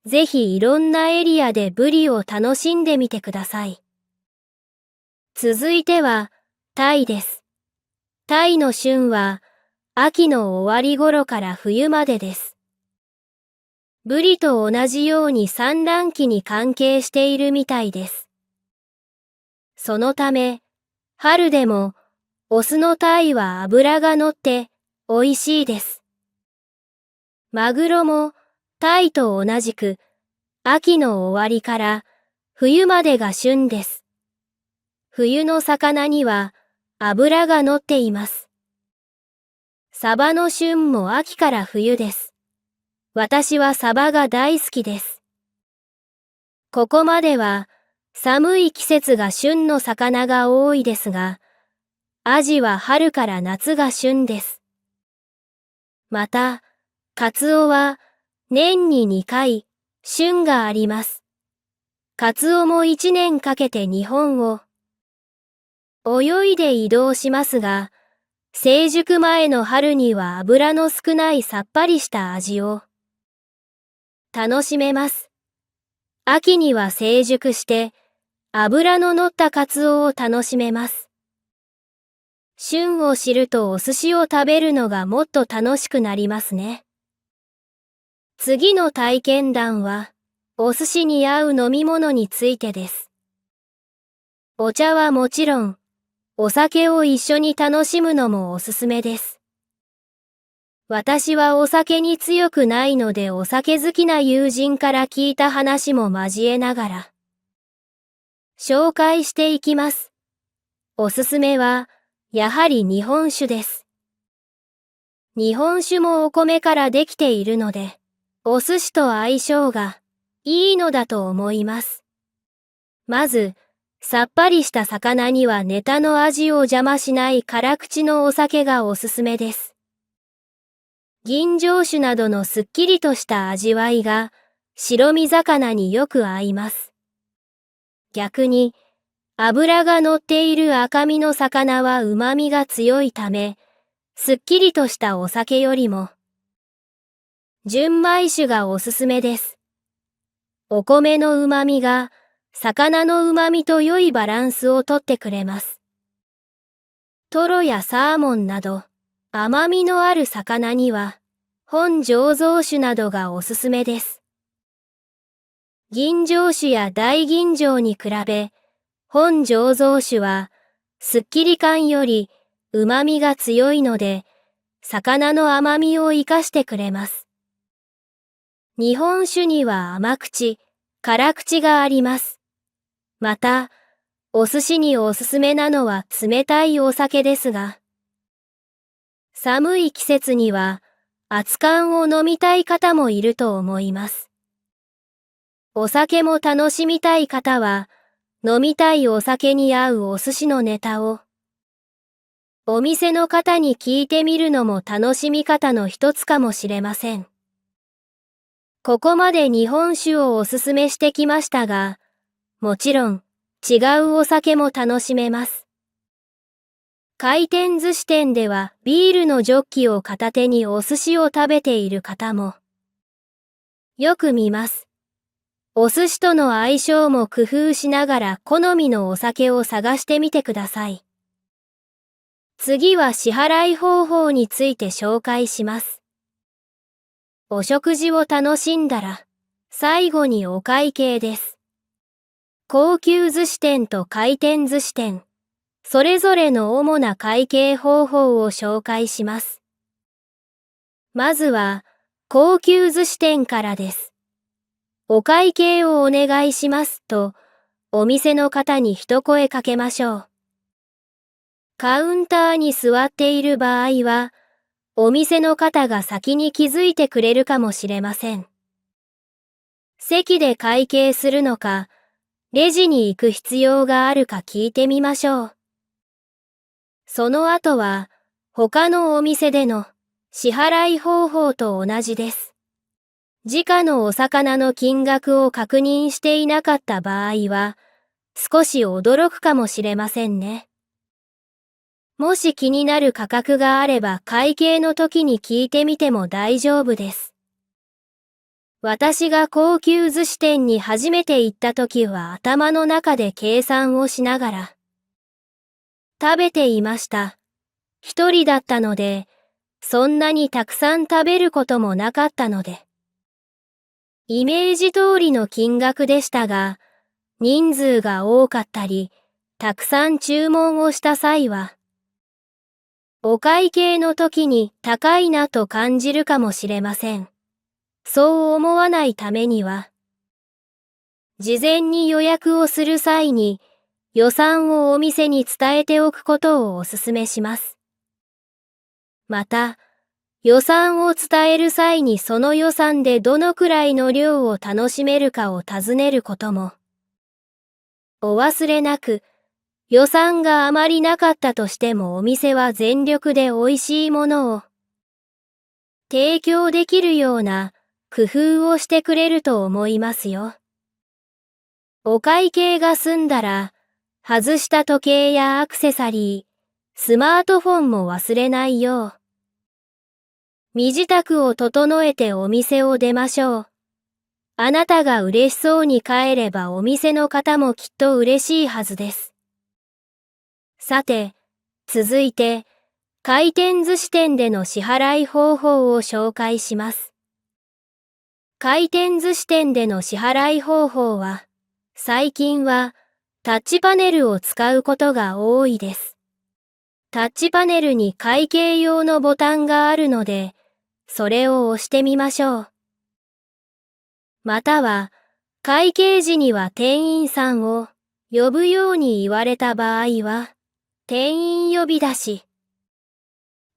Speaker 1: ぜひいろんなエリアでブリを楽しんでみてください。続いては、タイです。タイの旬は、秋の終わり頃から冬までです。ブリと同じように産卵期に関係しているみたいです。そのため、春でも、オスのタイは脂が乗って美味しいです。マグロもタイと同じく秋の終わりから冬までが旬です。冬の魚には脂が乗っています。サバの旬も秋から冬です。私はサバが大好きです。ここまでは寒い季節が旬の魚が多いですが、アジは春から夏が旬です。また、カツオは年に2回旬があります。カツオも1年かけて日本を泳いで移動しますが、成熟前の春には脂の少ないさっぱりした味を楽しめます。秋には成熟して脂の乗ったカツオを楽しめます。旬を知るとお寿司を食べるのがもっと楽しくなりますね。次の体験談は、お寿司に合う飲み物についてです。お茶はもちろん、お酒を一緒に楽しむのもおすすめです。私はお酒に強くないのでお酒好きな友人から聞いた話も交えながら、紹介していきます。おすすめは、やはり日本酒です。日本酒もお米からできているので、お寿司と相性がいいのだと思います。まず、さっぱりした魚にはネタの味を邪魔しない辛口のお酒がおすすめです。吟醸酒などのすっきりとした味わいが白身魚によく合います。逆に、脂が乗っている赤身の魚は旨味が強いため、すっきりとしたお酒よりも、純米酒がおすすめです。お米の旨味が、魚の旨味と良いバランスをとってくれます。トロやサーモンなど、甘みのある魚には、本醸造酒などがおすすめです。吟醸酒や大吟醸に比べ、本醸造酒は、すっきり感より、旨味が強いので、魚の甘みを生かしてくれます。日本酒には甘口、辛口があります。また、お寿司におすすめなのは冷たいお酒ですが、寒い季節には熱燗を飲みたい方もいると思います。お酒も楽しみたい方は、飲みたいお酒に合うお寿司のネタを、お店の方に聞いてみるのも楽しみ方の一つかもしれません。ここまで日本酒をおすすめしてきましたが、もちろん違うお酒も楽しめます。回転寿司店ではビールのジョッキを片手にお寿司を食べている方もよく見ます。お寿司との相性も工夫しながら好みのお酒を探してみてください。次は支払い方法について紹介します。お食事を楽しんだら、最後にお会計です。高級寿司店と回転寿司店、それぞれの主な会計方法を紹介します。まずは、高級寿司店からです。お会計をお願いしますと、お店の方に一声かけましょう。カウンターに座っている場合は、お店の方が先に気づいてくれるかもしれません。席で会計するのか、レジに行く必要があるか聞いてみましょう。その後は、他のお店での支払い方法と同じです。時価のお魚の金額を確認していなかった場合は、少し驚くかもしれませんね。もし気になる価格があれば会計の時に聞いてみても大丈夫です。私が高級寿司店に初めて行った時は頭の中で計算をしながら食べていました。一人だったので、そんなにたくさん食べることもなかったので。イメージ通りの金額でしたが、人数が多かったり、たくさん注文をした際は、お会計の時に高いなと感じるかもしれません。そう思わないためには、事前に予約をする際に予算をお店に伝えておくことをお勧めします。また、予算を伝える際にその予算でどのくらいの量を楽しめるかを尋ねることも、お忘れなく、予算があまりなかったとしてもお店は全力で美味しいものを提供できるような工夫をしてくれると思いますよ。お会計が済んだら、外した時計やアクセサリー、スマートフォンも忘れないよう。身支度を整えてお店を出ましょう。あなたが嬉しそうに帰ればお店の方もきっと嬉しいはずです。さて、続いて、回転寿司店での支払い方法を紹介します。回転寿司店での支払い方法は、最近はタッチパネルを使うことが多いです。タッチパネルに会計用のボタンがあるので、それを押してみましょう。または、会計時には店員さんを呼ぶように言われた場合は、店員呼び出し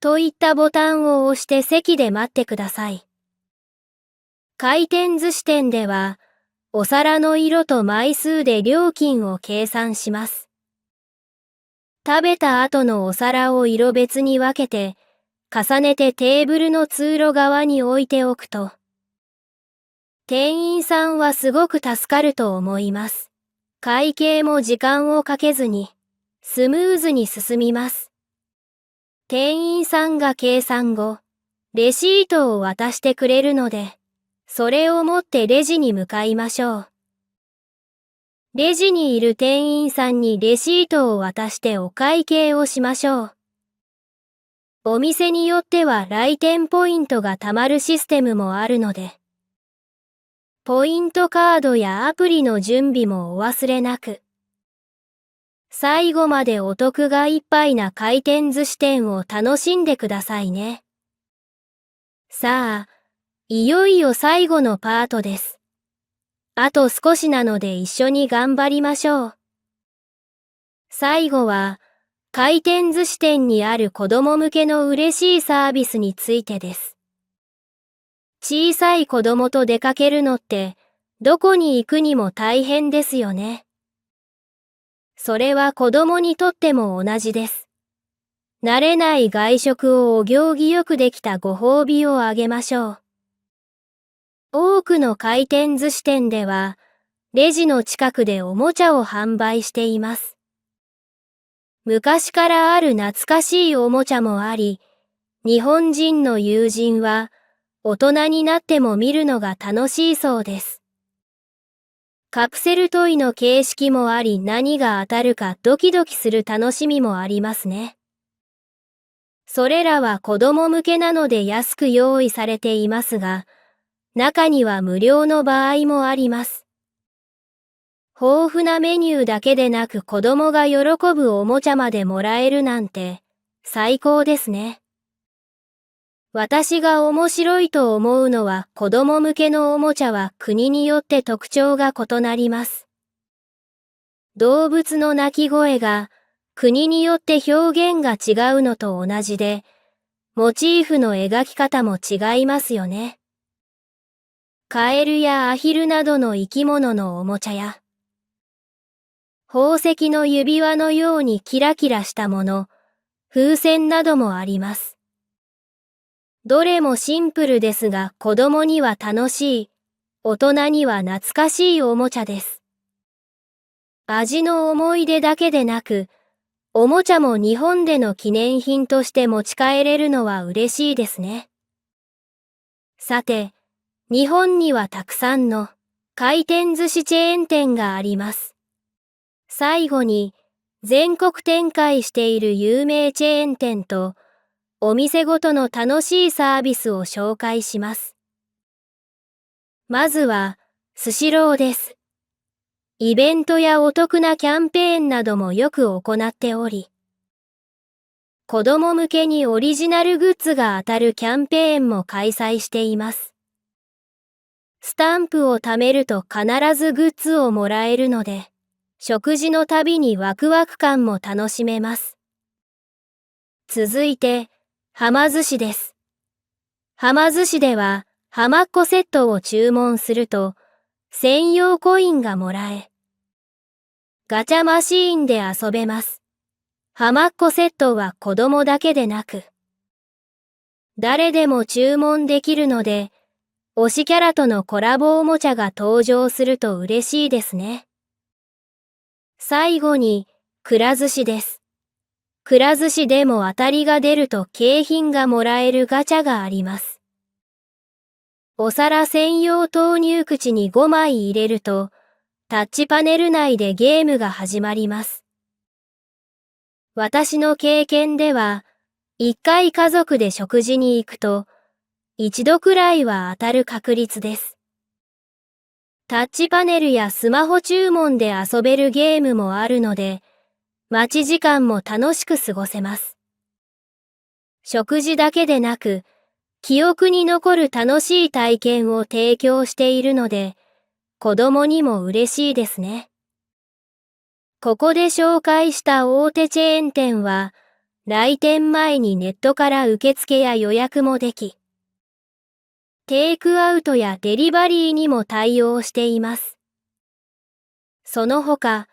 Speaker 1: といったボタンを押して席で待ってください。回転寿司店では、お皿の色と枚数で料金を計算します。食べた後のお皿を色別に分けて、重ねてテーブルの通路側に置いておくと、店員さんはすごく助かると思います。会計も時間をかけずに、スムーズに進みます。店員さんが計算後、レシートを渡してくれるので、それを持ってレジに向かいましょう。レジにいる店員さんにレシートを渡してお会計をしましょう。お店によっては来店ポイントが貯まるシステムもあるので、ポイントカードやアプリの準備もお忘れなく。最後までお得がいっぱいな回転寿司店を楽しんでくださいね。さあ、いよいよ最後のパートです。あと少しなので一緒に頑張りましょう。最後は、回転寿司店にある子供向けの嬉しいサービスについてです。小さい子供と出かけるのって、どこに行くにも大変ですよね。それは子供にとっても同じです。慣れない外食をお行儀よくできたご褒美をあげましょう。多くの回転寿司店では、レジの近くでおもちゃを販売しています。昔からある懐かしいおもちゃもあり、日本人の友人は、大人になっても見るのが楽しいそうです。カプセルトイの形式もあり何が当たるかドキドキする楽しみもありますね。それらは子供向けなので安く用意されていますが、中には無料の場合もあります。豊富なメニューだけでなく子供が喜ぶおもちゃまでもらえるなんて最高ですね。私が面白いと思うのは子供向けのおもちゃは国によって特徴が異なります。動物の鳴き声が国によって表現が違うのと同じで、モチーフの描き方も違いますよね。カエルやアヒルなどの生き物のおもちゃや、宝石の指輪のようにキラキラしたもの、風船などもあります。どれもシンプルですが子供には楽しい、大人には懐かしいおもちゃです。味の思い出だけでなく、おもちゃも日本での記念品として持ち帰れるのは嬉しいですね。さて、日本にはたくさんの回転寿司チェーン店があります。最後に、全国展開している有名チェーン店と、お店ごとの楽しいサービスを紹介します。まずは、スシローです。イベントやお得なキャンペーンなどもよく行っており、子供向けにオリジナルグッズが当たるキャンペーンも開催しています。スタンプを貯めると必ずグッズをもらえるので、食事のたびにワクワク感も楽しめます。続いて、はま寿司です。はま寿司では、はまっこセットを注文すると、専用コインがもらえ、ガチャマシーンで遊べます。はまっこセットは子供だけでなく、誰でも注文できるので、推しキャラとのコラボおもちゃが登場すると嬉しいですね。最後に、くら寿司です。くら寿司でも当たりが出ると景品がもらえるガチャがあります。お皿専用投入口に5枚入れると、タッチパネル内でゲームが始まります。私の経験では、一回家族で食事に行くと、一度くらいは当たる確率です。タッチパネルやスマホ注文で遊べるゲームもあるので、待ち時間も楽しく過ごせます。食事だけでなく、記憶に残る楽しい体験を提供しているので、子供にも嬉しいですね。ここで紹介した大手チェーン店は、来店前にネットから受付や予約もでき、テイクアウトやデリバリーにも対応しています。その他、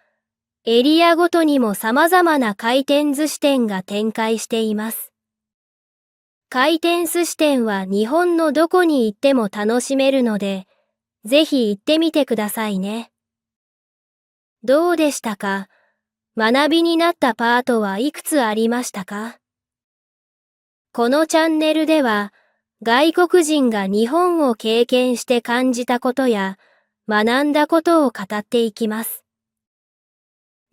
Speaker 1: エリアごとにも様々な回転寿司店が展開しています。回転寿司店は日本のどこに行っても楽しめるので、ぜひ行ってみてくださいね。どうでしたか？学びになったパートはいくつありましたか？このチャンネルでは、外国人が日本を経験して感じたことや、学んだことを語っていきます。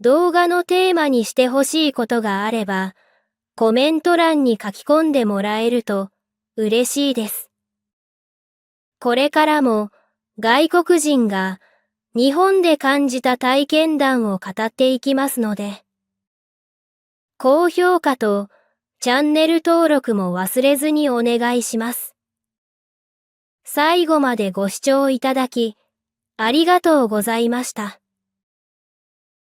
Speaker 1: 動画のテーマにしてほしいことがあれば、コメント欄に書き込んでもらえると嬉しいです。これからも外国人が日本で感じた体験談を語っていきますので、高評価とチャンネル登録も忘れずにお願いします。最後までご視聴いただき、ありがとうございました。